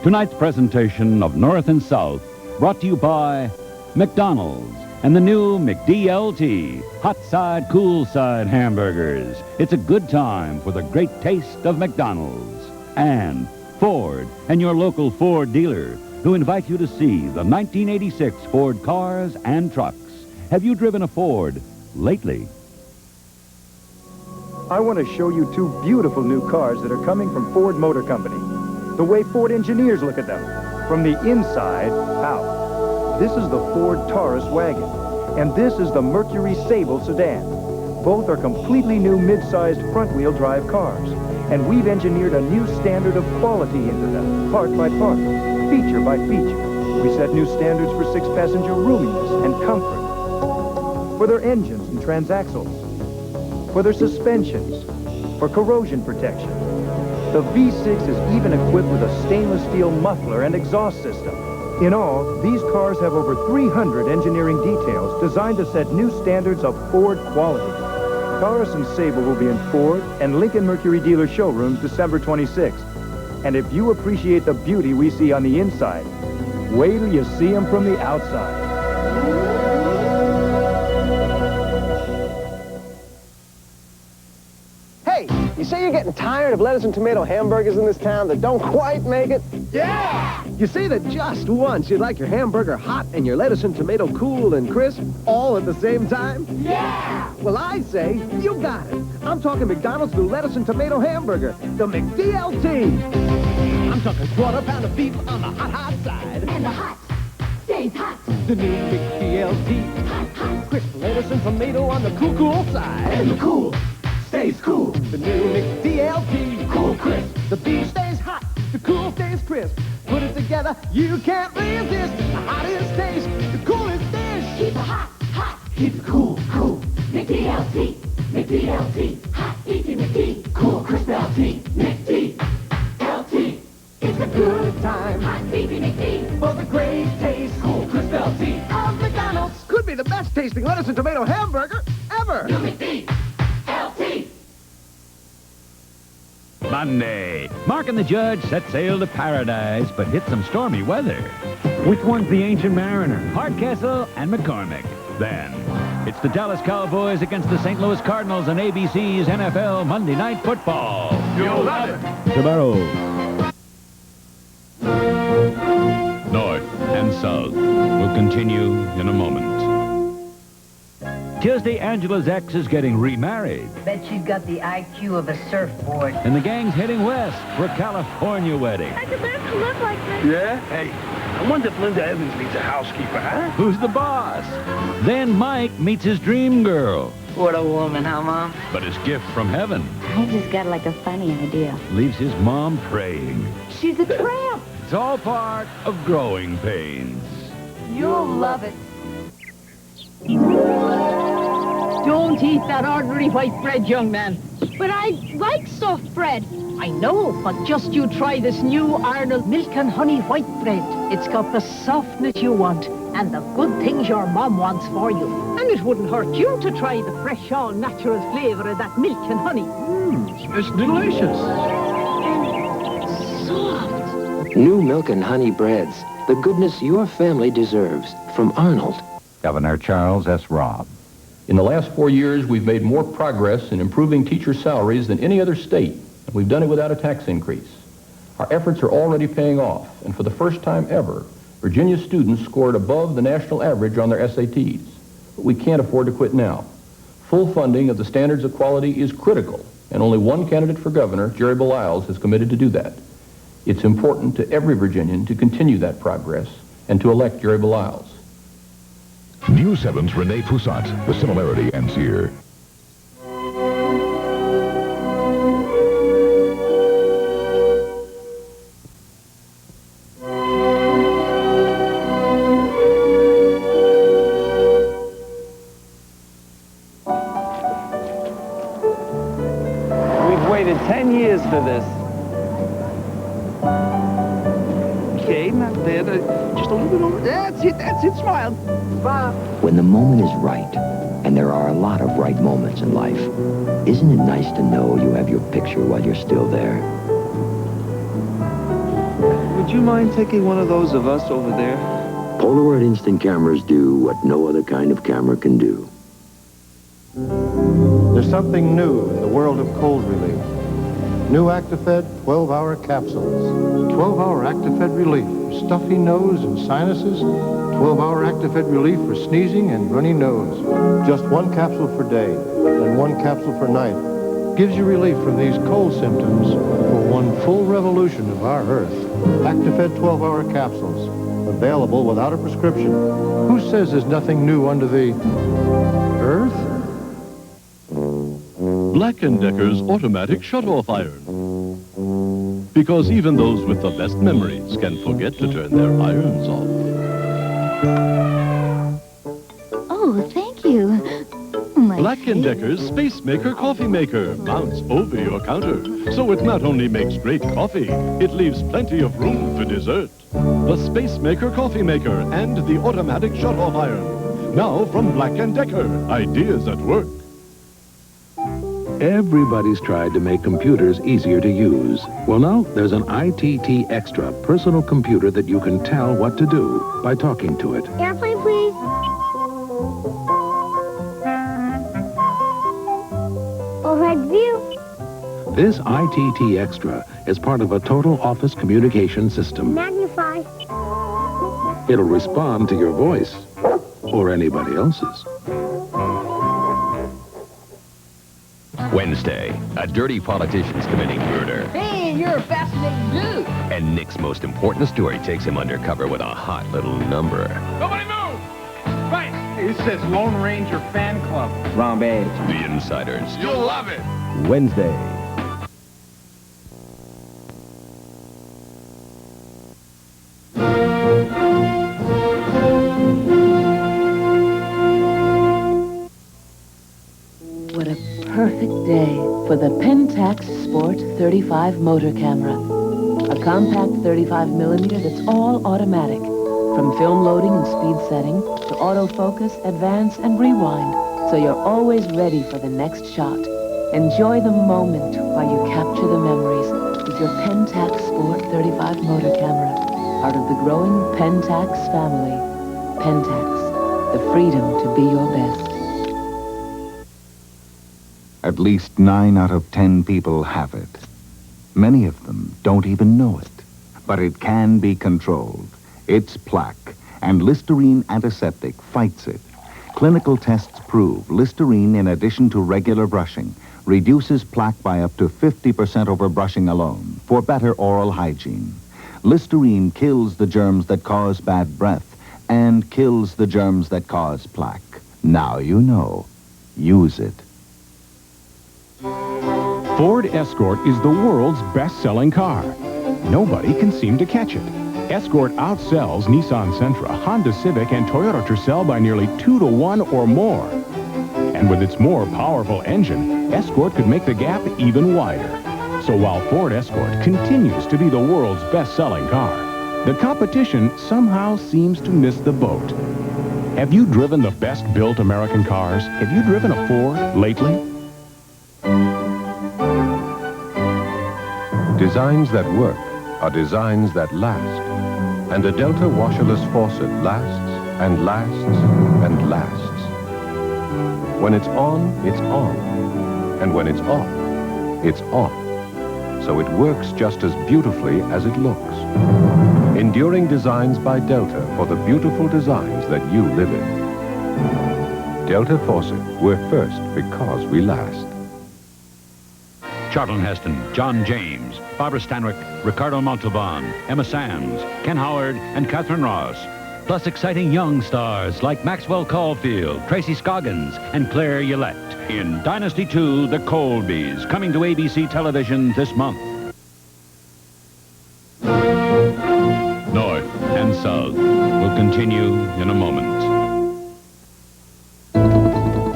Tonight's presentation of North and South brought to you by McDonald's and the new McDLT, hot side, cool side hamburgers. It's a good time for the great taste of McDonald's. And Ford and your local Ford dealer, who invite you to see the 1986 Ford cars and trucks. Have you driven a Ford lately? I want to show you two beautiful new cars that are coming from Ford Motor Company. The way Ford engineers look at them, from the inside out. This is the Ford Taurus wagon, and this is the Mercury Sable sedan. Both are completely new mid-sized front-wheel drive cars, and we've engineered a new standard of quality into them, part by part, feature by feature. We set new standards for six-passenger roominess and comfort, for their engines and transaxles, for their suspensions, for corrosion protection. The V6 is even equipped with a stainless steel muffler and exhaust system. In all, these cars have over 300 engineering details designed to set new standards of Ford quality. Taurus and Sable will be in Ford and Lincoln Mercury dealer showrooms December 26th. And if you appreciate the beauty we see on the inside, wait till you see them from the outside. You say you're getting tired of lettuce and tomato hamburgers in this town that don't quite make it? Yeah! You say that just once you'd like your hamburger hot and your lettuce and tomato cool and crisp all at the same time? Yeah! Well, I say you got it. I'm talking McDonald's new lettuce and tomato hamburger, the McDLT. I'm talking quarter pound of beef on the hot side. And the hot stays hot. The new McDLT. Hot, hot. Crisp lettuce and tomato on the cool side. And the cool stays cool. The new McDLT. Cool crisp. The beef stays hot, the cool stays crisp. Put it together, you can't resist. The hottest taste, the coolest dish. Keep it hot, hot. Keep it cool, cool. McDLT, McDLT. Hot, easy McD. Cool, crisp LT. McDLT. It's a good time. Hot, easy McD. For the great taste. Cool, crisp LT. Of McDonald's. Could be the best tasting lettuce and tomato hamburger ever. New McD. LT. Monday, Mark and the Judge set sail to paradise, but hit some stormy weather. Which one's the Ancient Mariner? Hardcastle and McCormick. Then, it's the Dallas Cowboys against the St. Louis Cardinals on ABC's NFL Monday Night Football. You'll love it. Tomorrow. North and South will continue in a moment. Tuesday, Angela's ex is getting remarried. Bet she's got the IQ of a surfboard. And the gang's heading west for a California wedding. I could learn to live like this. Yeah? Hey, I wonder if Linda Evans needs a housekeeper, huh? Who's the boss? Then Mike meets his dream girl. What a woman, huh, Mom? But his gift from heaven I just got like a funny idea. leaves his mom praying. She's a tramp. It's all part of growing pains. You'll love it. Don't eat that ordinary white bread, young man. But I like soft bread. I know, but just you try this new Arnold milk and honey white bread. It's got the softness you want and the good things your mom wants for you. And it wouldn't hurt you to try the fresh, all-natural flavor of that milk and honey. It's delicious. Soft. New milk and honey breads. The goodness your family deserves. From Arnold. Governor Charles S. Robb. In the last 4 years, we've made more progress in improving teacher salaries than any other state, and we've done it without a tax increase. Our efforts are already paying off, and for the first time ever, Virginia students scored above the national average on their SATs. But we can't afford to quit now. Full funding of the standards of quality is critical, and only one candidate for governor, Jerry Beliles, has committed to do that. It's important to every Virginian to continue that progress and to elect Jerry Beliles. News 7's Renee Poussat. The similarity ends here. We've waited 10 years for this. Okay, not there. Just a little bit over. That's it, smile. When the moment is right, and there are a lot of right moments in life, isn't it nice to know you have your picture while you're still there? Would you mind taking one of those of us over there? Polaroid instant cameras do what no other kind of camera can do. There's something new in the world of cold relief. New Actifed 12-hour capsules. 12-hour Actifed relief for stuffy nose and sinuses. 12-hour Actifed relief for sneezing and runny nose. Just one capsule per day and one capsule per night gives you relief from these cold symptoms for one full revolution of our Earth. Actifed 12-hour capsules. Available without a prescription. Who says there's nothing new under the Earth? Black & Decker's automatic shut-off iron. Because even those with the best memories can forget to turn their irons off. Oh, thank you. Black & Decker's Space Maker Coffee Maker mounts over your counter. So it not only makes great coffee, it leaves plenty of room for dessert. The Space Maker Coffee Maker and the automatic shut-off iron. Now from Black & Decker, ideas at work. Everybody's tried to make computers easier to use. Well, now there's an ITT Extra personal computer that you can tell what to do by talking to it. Airplane, please. Overhead view. This ITT Extra is part of a total office communication system. Magnify. It'll respond to your voice or anybody else's. Wednesday, a dirty politician's committing murder. Hey, you're a fascinating dude. And Nick's most important story takes him undercover with a hot little number. Nobody move! Right! It says Lone Ranger Fan Club. Wrong badge. The Insiders. You'll love it! Wednesday. What a perfect day for the Pentax Sport 35 motor camera. A compact 35mm that's all automatic. From film loading and speed setting to autofocus, advance, and rewind. So you're always ready for the next shot. Enjoy the moment while you capture the memories with your Pentax Sport 35 motor camera. Part of the growing Pentax family. Pentax, the freedom to be your best. At least 9 out of 10 people have it. Many of them don't even know it. But it can be controlled. It's plaque, and Listerine Antiseptic fights it. Clinical tests prove Listerine, in addition to regular brushing, reduces plaque by up to 50% over brushing alone for better oral hygiene. Listerine kills the germs that cause bad breath and kills the germs that cause plaque. Now you know. Use it. Ford Escort is the world's best-selling car. Nobody can seem to catch it. Escort outsells Nissan Sentra, Honda Civic, and Toyota Tercel by nearly 2 to 1 or more. And with its more powerful engine, Escort could make the gap even wider. So while Ford Escort continues to be the world's best-selling car, the competition somehow seems to miss the boat. Have you driven the best-built American cars? Have you driven a Ford lately? Designs that work are designs that last. And a Delta washerless faucet lasts and lasts and lasts. When it's on, it's on. And when it's off, it's off. So it works just as beautifully as it looks. Enduring designs by Delta for the beautiful designs that you live in. Delta Faucet, we're first because we last. Charlton Heston, John James, Barbara Stanwyck, Ricardo Montalban, Emma Samms, Ken Howard, and Catherine Ross. Plus exciting young stars like Maxwell Caulfield, Tracy Scoggins, and Claire Yolette in Dynasty 2, The Colbys, coming to ABC television this month. North and South will continue in a moment.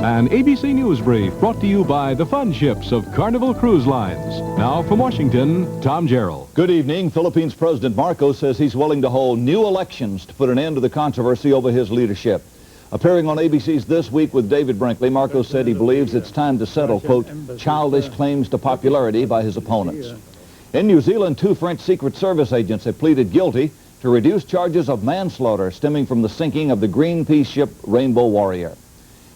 An ABC News Brief brought to you by the fun ships of Carnival Cruise Lines. Now from Washington, Tom Gerald. Good evening. Philippines President Marcos says he's willing to hold new elections to put an end to the controversy over his leadership. Appearing on ABC's This Week with David Brinkley, Marcos said he believes it's time to settle, quote, childish claims to popularity by his opponents. In New Zealand, 2 French Secret Service agents have pleaded guilty to reduce charges of manslaughter stemming from the sinking of the Greenpeace ship Rainbow Warrior.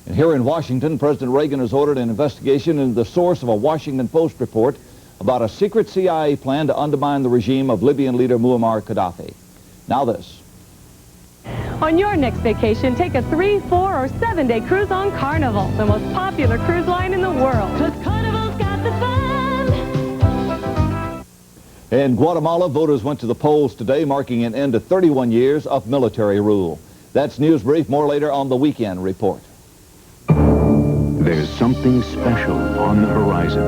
And here in Washington, President Reagan has ordered an investigation into the source of a Washington Post report about a secret CIA plan to undermine the regime of Libyan leader Muammar Gaddafi. Now this. On your next vacation, take a 3, 4, or 7-day cruise on Carnival, the most popular cruise line in the world. 'Cause Carnival's got the fun. In Guatemala, voters went to the polls today, marking an end to 31 years of military rule. That's News Brief. More later on the Weekend Report. There's something special on the horizon.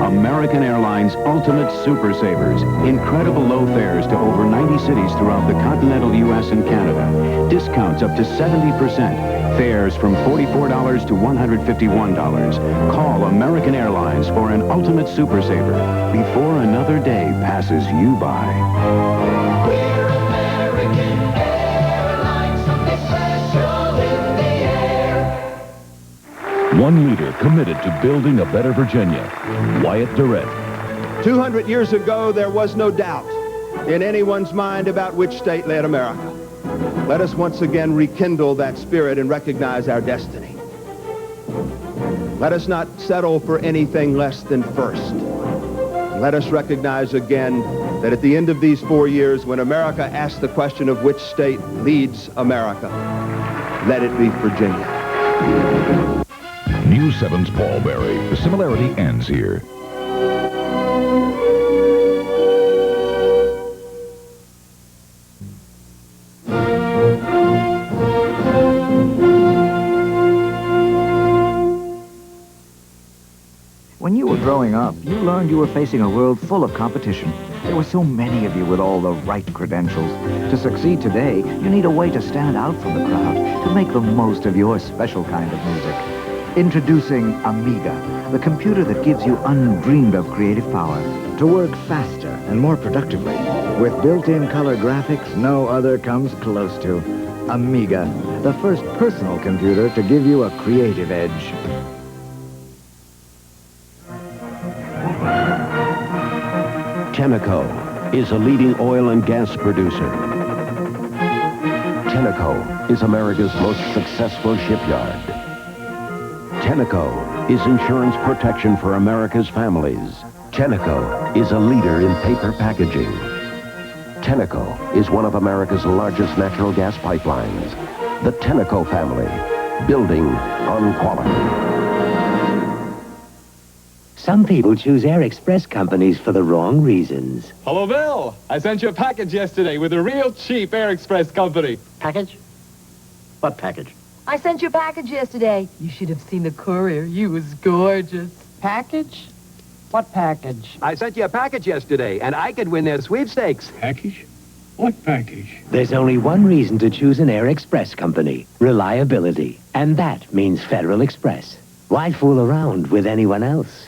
American Airlines Ultimate Super Savers. Incredible low fares to over 90 cities throughout the continental U.S. and Canada. Discounts up to 70%. Fares from $44 to $151. Call American Airlines for an Ultimate Super Saver before another day passes you by. We're American Airlines, something special in the air. One leader committed to building a better Virginia, Wyatt Durrett. 200 years ago, there was no doubt in anyone's mind about which state led America. Let us once again rekindle that spirit and recognize our destiny. Let us not settle for anything less than first. Let us recognize again that at the end of these 4 years, when America asks the question of which state leads America, let it be Virginia. News 7's Paul Berry. The similarity ends here. When you were growing up, you learned you were facing a world full of competition. There were so many of you with all the right credentials. To succeed today, you need a way to stand out from the crowd, to make the most of your special kind of music. Introducing Amiga, the computer that gives you undreamed of creative power to work faster and more productively. With built-in color graphics no other comes close to. Amiga, the first personal computer to give you a creative edge. Tenneco is a leading oil and gas producer. Tenneco is America's most successful shipyard. Tenneco is insurance protection for America's families. Tenneco is a leader in paper packaging. Tenneco is one of America's largest natural gas pipelines. The Tenneco family, building on quality. Some people choose air express companies for the wrong reasons. Hello, Bill. I sent you a package yesterday with a real cheap air express company. Package? What package? I sent you a package yesterday. You should have seen the courier. He was gorgeous. Package? What package? I sent you a package yesterday, and I could win their sweepstakes. Package? What package? There's only one reason to choose an air express company. Reliability. And that means Federal Express. Why fool around with anyone else?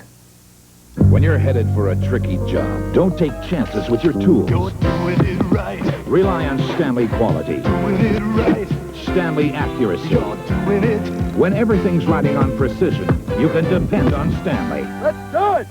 When you're headed for a tricky job, don't take chances with your tools. You're doing it right. Rely on Stanley quality. Doing it right. Stanley accuracy. You're doing it. When everything's riding on precision, you can depend on Stanley. Let's do it.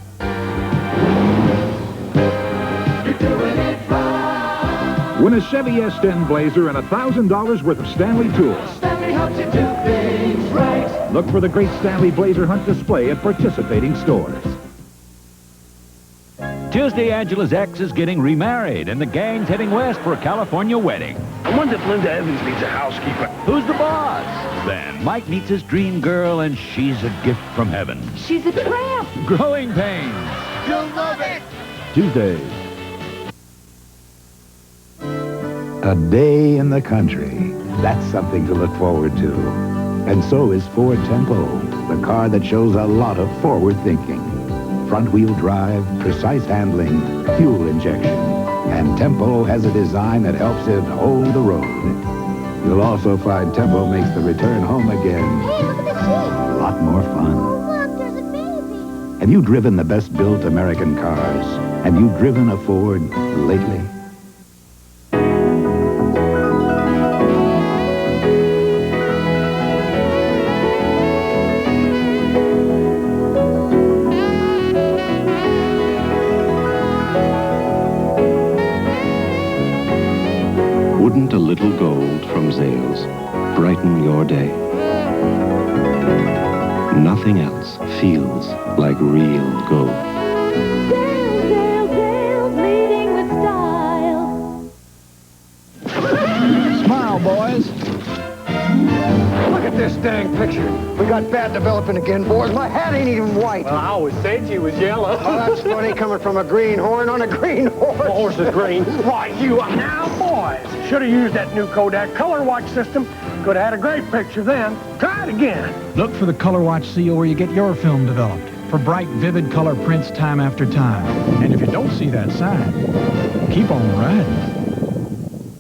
You're doing it right. Win a Chevy S10 Blazer and $1,000 worth of Stanley tools. Stanley helps you do things right. Look for the great Stanley Blazer Hunt display at participating stores. Tuesday, Angela's ex is getting remarried, and the gang's heading west for a California wedding. I wonder if Linda Evans needs a housekeeper. Who's the boss? Then Mike meets his dream girl, and she's a gift from heaven. She's a tramp. Growing pains. You'll love it. Tuesdays. A day in the country. That's something to look forward to. And so is Ford Tempo, the car that shows a lot of forward thinking. Front-wheel drive, precise handling, fuel injection. And Tempo has a design that helps it hold the road. You'll also find Tempo makes the return home again Hey, look at the sheep. a lot more fun. Look, there's a baby. Have you driven the best-built American cars? Have you driven a Ford lately? Wouldn't a little gold from Zales brighten your day? Nothing else feels like real gold. Leading with style. Smile, boys. Look at this dang picture. We got bad developing again, boys. My hat ain't even white. Well, I always said you was yellow. Oh, that's funny coming from a greenhorn on a green horse. The horse is green. Why, you now, boys. Should have used that new Kodak color watch system. Could have had a great picture then. Try it again. Look for the Color Watch seal where you get your film developed. For bright, vivid color prints time after time. And if you don't see that sign, keep on riding.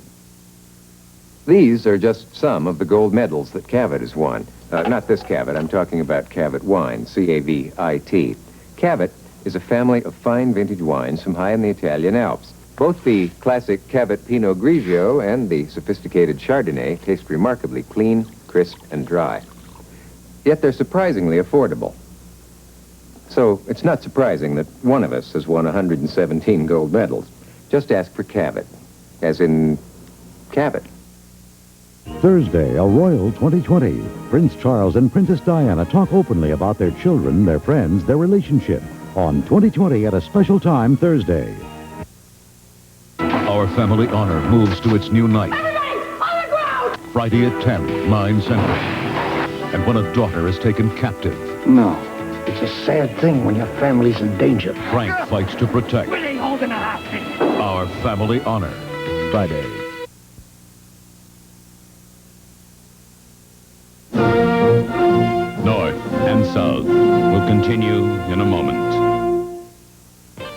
These are just some of the gold medals that Cavit has won. Not this Cavit, I'm talking about Cavit Wine, C-A-V-I-T. Cavit is a family of fine vintage wines from high in the Italian Alps. Both the classic Cavit Pinot Grigio and the sophisticated Chardonnay taste remarkably clean, crisp, and dry. Yet they're surprisingly affordable. So it's not surprising that one of us has won 117 gold medals. Just ask for Cavit, as in Cavit. Thursday, a royal 2020. Prince Charles and Princess Diana talk openly about their children, their friends, their relationship. On 2020 at a special time Thursday. Our family honor moves to its new night. Everybody, on the ground! Friday at 10, 9 Central. And when a daughter is taken captive, No. It's a sad thing when your family's in danger. Frank fights to protect Really holding a hostage. our family honor. Friday. North and South will continue in a moment.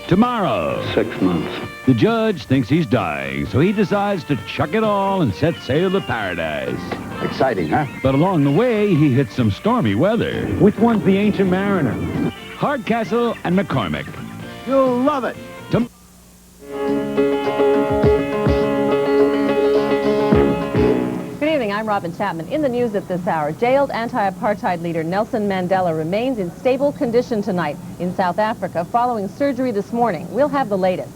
Tomorrow. 6 months. The judge thinks he's dying, so he decides to chuck it all and set sail to paradise. Exciting, huh? But along the way, he hits some stormy weather. Which one's the ancient mariner? Hardcastle and McCormick. You'll love it. Good evening, I'm Robin Chapman. In the news at this hour, jailed anti-apartheid leader Nelson Mandela remains in stable condition tonight in South Africa following surgery this morning. We'll have the latest.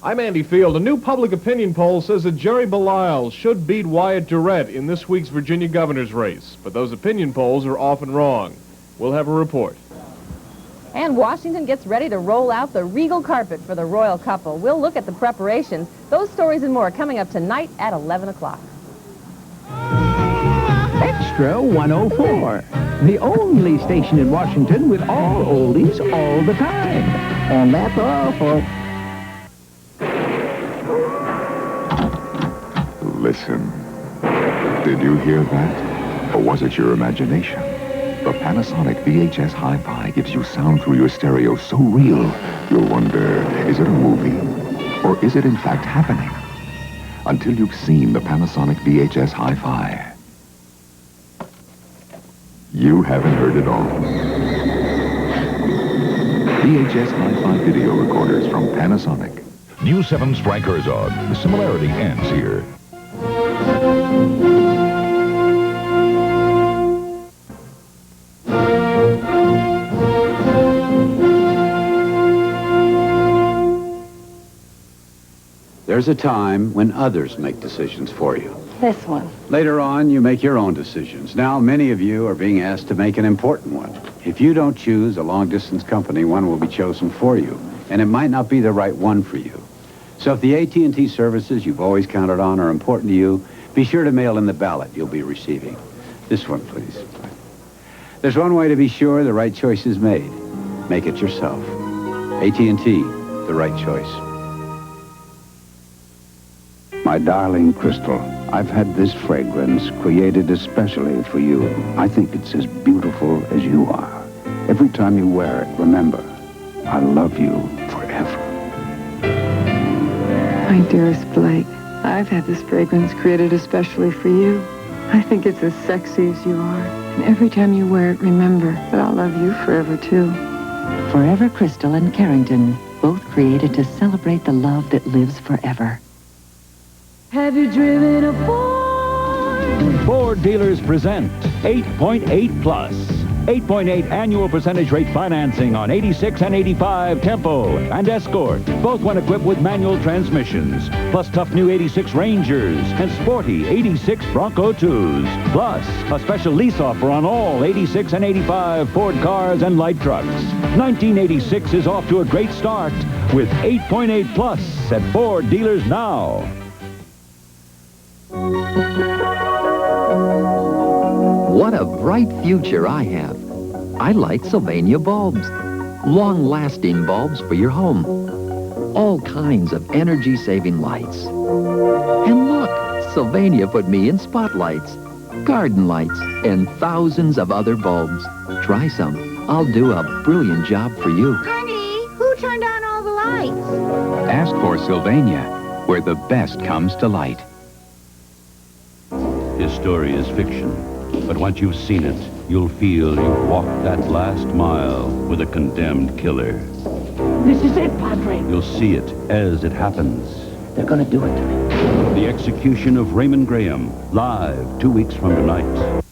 I'm Andy Field. A new public opinion poll says that Jerry Belial should beat Wyatt Durrett in this week's Virginia governor's race. But those opinion polls are often wrong. We'll have a report. And Washington gets ready to roll out the regal carpet for the royal couple. We'll look at the preparations. Those stories and more coming up tonight at 11 o'clock. Extra 104. The only station in Washington with all oldies all the time. And that's all for... Listen. Did you hear that? Or was it your imagination? The Panasonic VHS Hi-Fi gives you sound through your stereo so real, you'll wonder, is it a movie? Or is it in fact happening? Until you've seen the Panasonic VHS Hi-Fi. You haven't heard it all. VHS Hi-Fi video recorders from Panasonic. New 7's Frank Herzog. The similarity ends here. There's a time when others make decisions for you. This one. Later on, you make your own decisions. Now, many of you are being asked to make an important one. If you don't choose a long-distance company, one will be chosen for you, and it might not be the right one for you. So if the AT&T services you've always counted on are important to you, be sure to mail in the ballot you'll be receiving. This one, please. There's one way to be sure the right choice is made. Make it yourself. AT&T, the right choice. My darling Crystal, I've had this fragrance created especially for you. I think it's as beautiful as you are. Every time you wear it, remember, I love you forever. My dearest Blake, I've had this fragrance created especially for you. I think it's as sexy as you are. And every time you wear it, remember that I'll love you forever, too. Forever Crystal and Carrington, both created to celebrate the love that lives forever. Have you driven a Ford? Ford dealers present 8.8 Plus. 8.8 annual percentage rate financing on 86 and 85 Tempo and Escort, both when equipped with manual transmissions, plus tough new 86 Rangers and sporty 86 Bronco 2s. Plus, a special lease offer on all 86 and 85 Ford cars and light trucks. 1986 is off to a great start with 8.8 plus at Ford dealers now. What a bright future I have. I light Sylvania bulbs. Long-lasting bulbs for your home. All kinds of energy-saving lights. And look, Sylvania put me in spotlights, garden lights, and thousands of other bulbs. Try some. I'll do a brilliant job for you. Honey, who turned on all the lights? Ask for Sylvania, where the best comes to light. His story is fiction, but once you've seen it, you'll feel you've walked that last mile with a condemned killer. This is it, Padre. You'll see it as it happens. They're gonna do it to me. The execution of Raymond Graham, live 2 weeks from tonight.